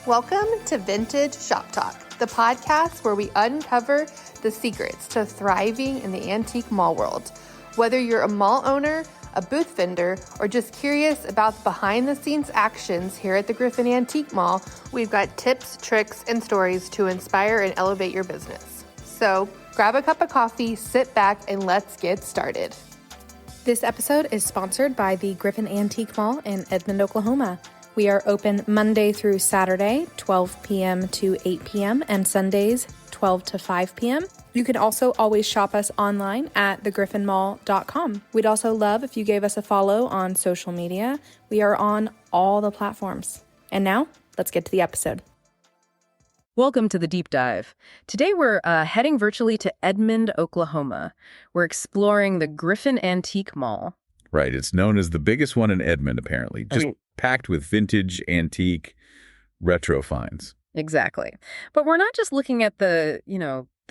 Welcome to Vintage Shop Talk, the podcast where we uncover the secrets to thriving in the antique mall world. Whether you're a mall owner, a booth vendor, or just curious about the behind-the-scenes actions here at the Griffin Antique Mall, we've got tips, tricks, and stories to inspire and elevate your business. So grab a cup of coffee, sit back, and let's get started. This episode is sponsored by the Griffin Antique Mall in Edmond, Oklahoma. We are open Monday through Saturday, 12 p.m. to 8 p.m., and Sundays, 12 to 5 p.m. You can also always shop us online at thegriffinmall.com. We'd also love if you gave us a follow on social media. We are on all the platforms. And now, let's get to the episode. Welcome to the Deep Dive. Today we're heading virtually to Edmond, Oklahoma. We're exploring the Griffin Antique Mall. Right. It's known as the biggest one in Edmond, apparently. Just packed with vintage, antique, retro finds. Exactly. But we're not just looking at the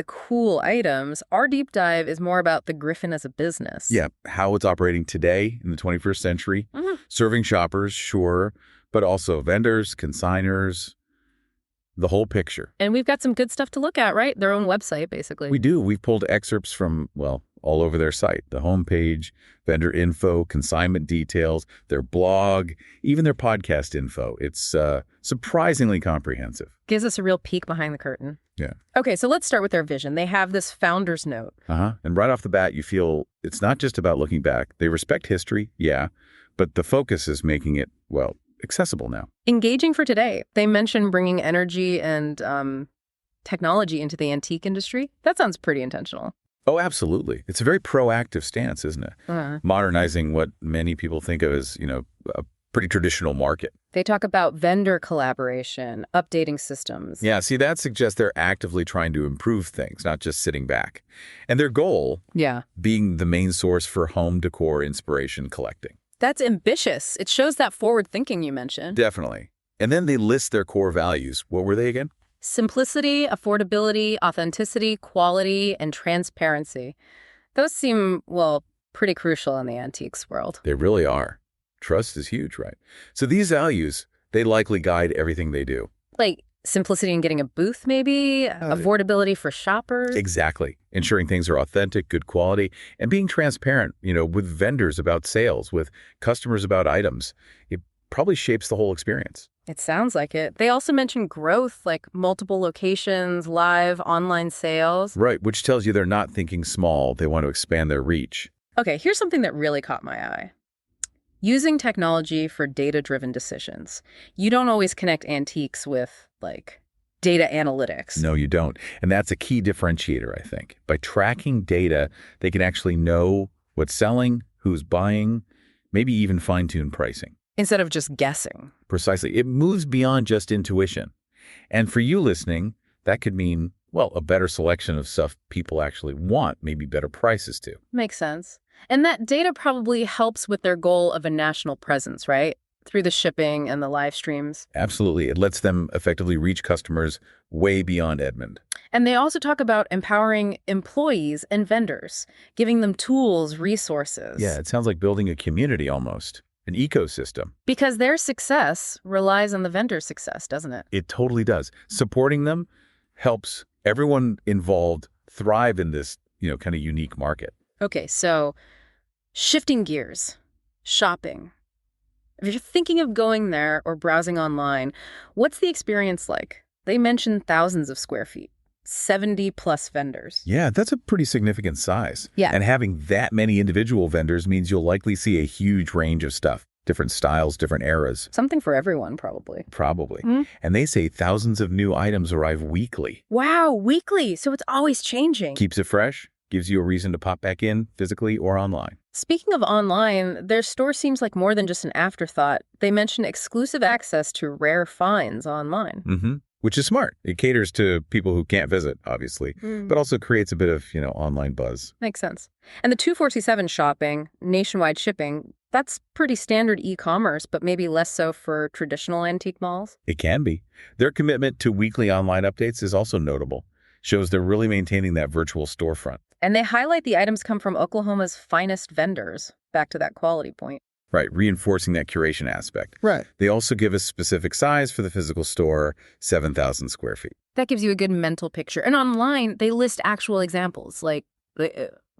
cool items. Our deep dive is more about the Griffin as a business. Yeah, how it's operating today in the 21st century. Serving shoppers, sure, but also vendors, consignors, the whole picture. And we've got some good stuff to look at, right? Their own website, basically. We do. We've pulled excerpts from, all over their site, the homepage, vendor info, consignment details, their blog, even their podcast info. It's surprisingly comprehensive. Gives us a real peek behind the curtain. Yeah. Okay, so let's start with their vision. They have this founder's note. And right off the bat, you feel it's not just about looking back. They respect history, yeah, but the focus is making it, accessible now. Engaging for today. They mention bringing energy and technology into the antique industry. That sounds pretty intentional. Oh, absolutely. It's a very proactive stance, isn't it? Modernizing what many people think of as, a pretty traditional market. They talk about vendor collaboration, updating systems. Yeah, see, that suggests they're actively trying to improve things, not just sitting back. And their goal being the main source for home decor inspiration collecting. That's ambitious. It shows that forward thinking you mentioned. Definitely. And then they list their core values. What were they again? Simplicity, affordability, authenticity, quality, and transparency. Those seem, pretty crucial in the antiques world. They really are. Trust is huge, right? So these values, they likely guide everything they do. Like simplicity in getting a booth, maybe? Affordability for shoppers? Exactly. Ensuring things are authentic, good quality, and being transparent, with vendors about sales, with customers about items. It probably shapes the whole experience. It sounds like it. They also mention growth, like multiple locations, live, online sales. Right, which tells you they're not thinking small. They want to expand their reach. Okay, here's something that really caught my eye. Using technology for data-driven decisions. You don't always connect antiques with, data analytics. No, you don't. And that's a key differentiator, I think. By tracking data, they can actually know what's selling, who's buying, maybe even fine-tune pricing. Instead of just guessing. Precisely. It moves beyond just intuition. And for you listening, that could mean, a better selection of stuff people actually want, maybe better prices too. Makes sense. And that data probably helps with their goal of a national presence, right? Through the shipping and the live streams. Absolutely. It lets them effectively reach customers way beyond Edmond. And they also talk about empowering employees and vendors, giving them tools, resources. Yeah, it sounds like building a community almost. An ecosystem. Because their success relies on the vendor's success, doesn't it? It totally does. Supporting them helps everyone involved thrive in this, kind of unique market. Okay, so shifting gears, shopping. If you're thinking of going there or browsing online, what's the experience like? They mention thousands of square feet. 70+ vendors. Yeah, that's a pretty significant size. Yeah. And having that many individual vendors means you'll likely see a huge range of stuff. Different styles, different eras. Something for everyone, probably. Probably. And they say thousands of new items arrive weekly. Wow, weekly. So it's always changing. Keeps it fresh, gives you a reason to pop back in physically or online. Speaking of online, their store seems like more than just an afterthought. They mention exclusive access to rare finds online. Which is smart. It caters to people who can't visit, obviously, but also creates a bit of, online buzz. Makes sense. And the 247 shopping, nationwide shipping, that's pretty standard e-commerce, but maybe less so for traditional antique malls. It can be. Their commitment to weekly online updates is also notable. Shows they're really maintaining that virtual storefront. And they highlight the items come from Oklahoma's finest vendors, back to that quality point. Right, reinforcing that curation aspect. Right. They also give a specific size for the physical store, 7,000 square feet. That gives you a good mental picture. And online, they list actual examples, like,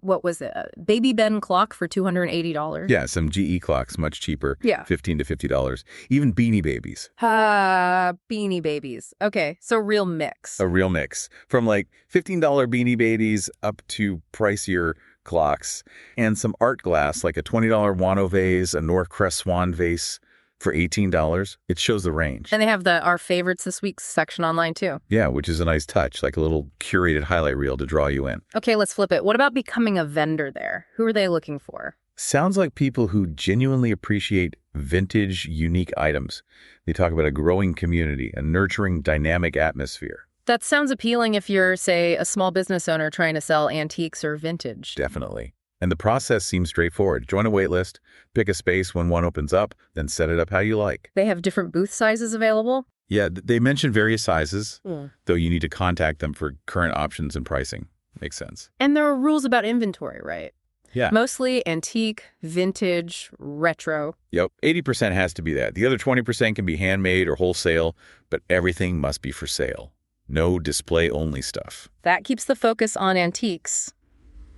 what was it? A Baby Ben clock for $280. Yeah, some GE clocks, much cheaper. Yeah. $15 to $50. Even Beanie Babies. Beanie Babies. Okay, so real mix. A real mix. From like $15 Beanie Babies up to pricier clocks. And some art glass, like a $20 Wano vase, a Northcrest Swan vase for $18. It shows the range. And they have the Our Favorites This Week section online, too. Yeah, which is a nice touch, like a little curated highlight reel to draw you in. Okay, let's flip it. What about becoming a vendor there? Who are they looking for? Sounds like people who genuinely appreciate vintage, unique items. They talk about a growing community, a nurturing, dynamic atmosphere. That sounds appealing if you're, say, a small business owner trying to sell antiques or vintage. Definitely. And the process seems straightforward. Join a wait list, pick a space when one opens up, then set it up how you like. They have different booth sizes available? Yeah, they mention various sizes, though you need to contact them for current options and pricing. Makes sense. And there are rules about inventory, right? Yeah. Mostly antique, vintage, retro. Yep, 80% has to be that. The other 20% can be handmade or wholesale, but everything must be for sale. No display-only stuff. That keeps the focus on antiques.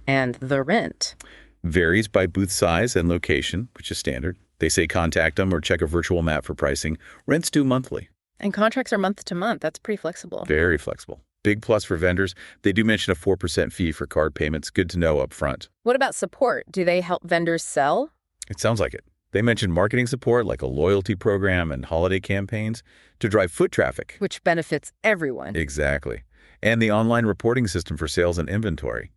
And the rent. Varies by booth size and location, which is standard. They say contact them or check a virtual map for pricing. Rent's due monthly. And contracts are month to month. That's pretty flexible. Very flexible. Big plus for vendors. They do mention a 4% fee for card payments. Good to know up front. What about support? Do they help vendors sell? It sounds like it. They mentioned marketing support like a loyalty program and holiday campaigns to drive foot traffic. Which benefits everyone. Exactly. And the online reporting system for sales and inventory.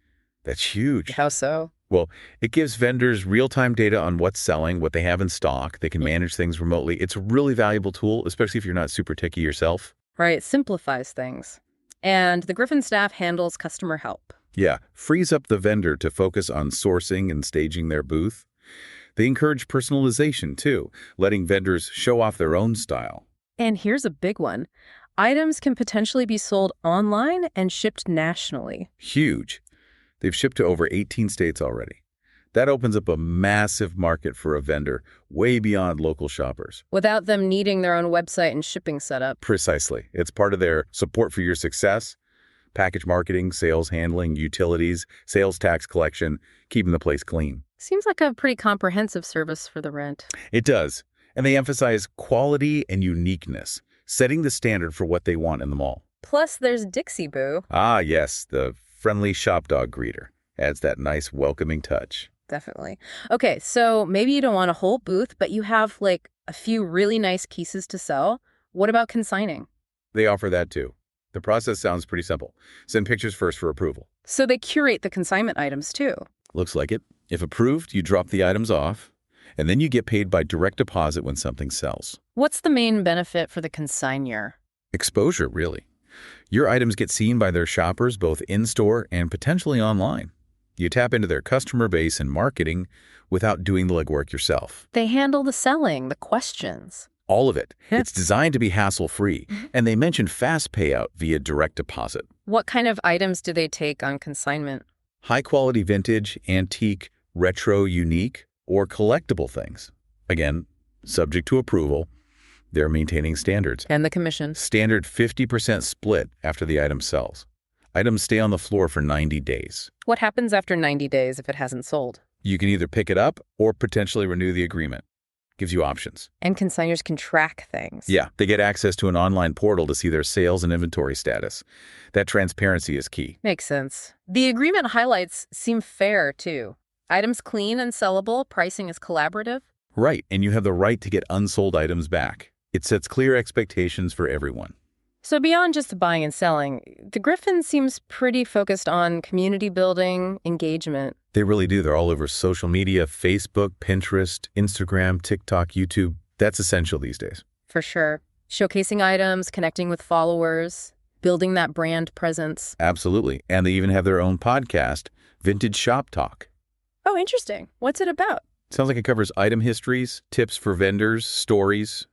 That's huge. How so? Well, it gives vendors real-time data on what's selling, what they have in stock. They can manage things remotely. It's a really valuable tool, especially if you're not super techie yourself. Right, it simplifies things. And the Griffin staff handles customer help. Yeah, frees up the vendor to focus on sourcing and staging their booth. They encourage personalization, too, letting vendors show off their own style. And here's a big one. Items can potentially be sold online and shipped nationally. Huge. They've shipped to over 18 states already. That opens up a massive market for a vendor, way beyond local shoppers. Without them needing their own website and shipping setup. Precisely. It's part of their support for your success. Package marketing, sales handling, utilities, sales tax collection, keeping the place clean. Seems like a pretty comprehensive service for the rent. It does. And they emphasize quality and uniqueness, setting the standard for what they want in the mall. Plus, there's Dixie Boo. Ah, yes, the friendly shop dog greeter. Adds that nice welcoming touch. Definitely. Okay, so maybe you don't want a whole booth, but you have like a few really nice pieces to sell. What about consigning? They offer that too. The process sounds pretty simple. Send pictures first for approval. So they curate the consignment items too. Looks like it. If approved, you drop the items off, and then you get paid by direct deposit when something sells. What's the main benefit for the consignor? Exposure, really. Your items get seen by their shoppers both in-store and potentially online. You tap into their customer base and marketing without doing the legwork yourself. They handle the selling, the questions. All of it. It's designed to be hassle-free, and they mention fast payout via direct deposit. What kind of items do they take on consignment? High-quality vintage, antique, retro, unique, or collectible things. Again, subject to approval. They're maintaining standards. And the commission. Standard 50% split after the item sells. Items stay on the floor for 90 days. What happens after 90 days if it hasn't sold? You can either pick it up or potentially renew the agreement. Gives you options. And consignors can track things. Yeah, they get access to an online portal to see their sales and inventory status. That transparency is key. Makes sense. The agreement highlights seem fair, too. Items clean and sellable, pricing is collaborative. Right, and you have the right to get unsold items back. It sets clear expectations for everyone. So beyond just buying and selling, the Griffin seems pretty focused on community building, engagement. They really do. They're all over social media, Facebook, Pinterest, Instagram, TikTok, YouTube. That's essential these days. For sure. Showcasing items, connecting with followers, building that brand presence. Absolutely. And they even have their own podcast, Vintage Shop Talk. Oh, interesting. What's it about? Sounds like it covers item histories, tips for vendors, stories,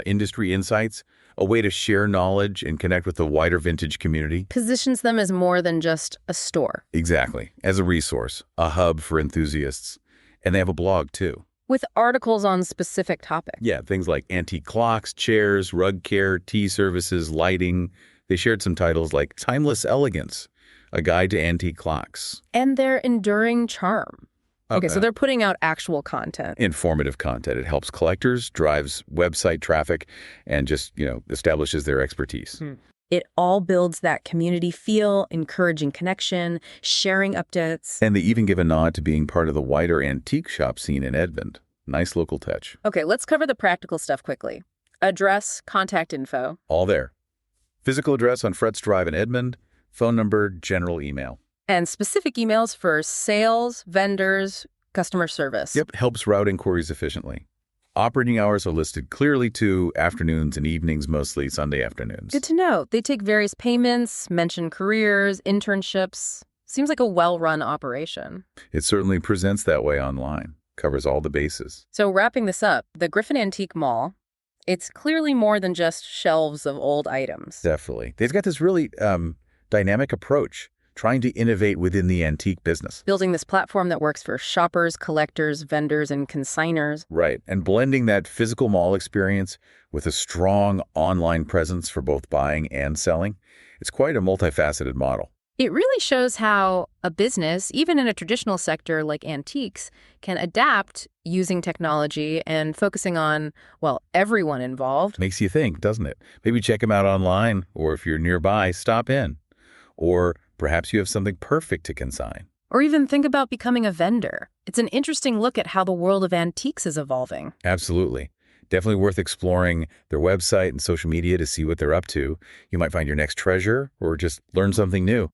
industry insights, a way to share knowledge and connect with the wider vintage community. Positions them as more than just a store. Exactly. As a resource, a hub for enthusiasts. And they have a blog, too. With articles on specific topics. Yeah, things like antique clocks, chairs, rug care, tea services, lighting. They shared some titles like Timeless Elegance, a guide to antique clocks. And their enduring charm. Okay, so they're putting out actual content. Informative content. It helps collectors, drives website traffic, and just, establishes their expertise. It all builds that community feel, encouraging connection, sharing updates. And they even give a nod to being part of the wider antique shop scene in Edmond. Nice local touch. Okay, let's cover the practical stuff quickly. Address, contact info. All there. Physical address on Fretz Drive in Edmond, phone number, general email. And specific emails for sales, vendors, customer service. Yep, helps route inquiries efficiently. Operating hours are listed clearly to afternoons and evenings, mostly Sunday afternoons. Good to know. They take various payments, mention careers, internships. Seems like a well-run operation. It certainly presents that way online. Covers all the bases. So wrapping this up, the Griffin Antique Mall, it's clearly more than just shelves of old items. Definitely. They've got this really dynamic approach, trying to innovate within the antique business. Building this platform that works for shoppers, collectors, vendors, and consignors. Right, and blending that physical mall experience with a strong online presence for both buying and selling. It's quite a multifaceted model. It really shows how a business, even in a traditional sector like antiques, can adapt using technology and focusing on, well, everyone involved. Makes you think, doesn't it? Maybe check them out online, or if you're nearby, stop in. Or perhaps you have something perfect to consign. Or even think about becoming a vendor. It's an interesting look at how the world of antiques is evolving. Absolutely. Definitely worth exploring their website and social media to see what they're up to. You might find your next treasure or just learn something new.